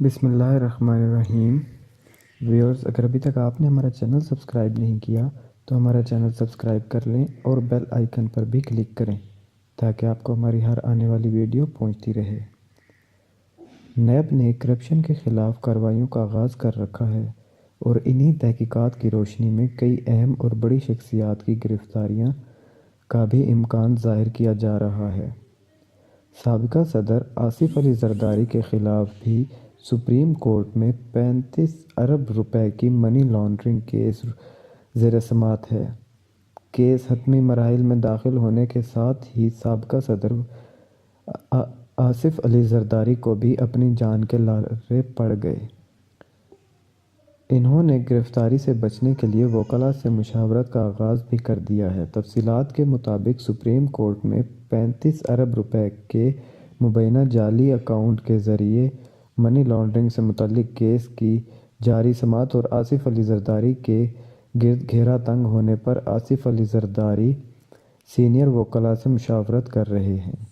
بسم اللہ الرحمن الرحیم۔ ویورز، اگر ابھی تک آپ نے ہمارا چینل سبسکرائب نہیں کیا تو ہمارا چینل سبسکرائب کر لیں اور بیل آئیکن پر بھی کلک کریں تاکہ آپ کو ہماری ہر آنے والی ویڈیو پہنچتی رہے۔ نیب نے کرپشن کے خلاف کارروائیوں کا آغاز کر رکھا ہے اور انہی تحقیقات کی روشنی میں کئی اہم اور بڑی شخصیات کی گرفتاریاں کا بھی امکان ظاہر کیا جا رہا ہے۔ سابقہ صدر آصف علی زرداری کے خلاف بھی سپریم کورٹ میں 35 ارب روپے کی منی لانڈرنگ کیس زیر سماعت ہے۔ کیس حتمی مراحل میں داخل ہونے کے ساتھ ہی سابقہ صدر آصف علی زرداری کو بھی اپنی جان کے لارے پڑ گئے۔ انہوں نے گرفتاری سے بچنے کے لیے وکلاء سے مشاورت کا آغاز بھی کر دیا ہے۔ تفصیلات کے مطابق سپریم کورٹ میں 35 ارب روپے کے مبینہ جعلی اکاؤنٹ کے ذریعے منی لانڈرنگ سے متعلق کیس کی جاری سماعت اور آصف علی زرداری کے گرد گھیرا تنگ ہونے پر آصف علی زرداری سینئر وکلاء سے مشاورت کر رہے ہیں۔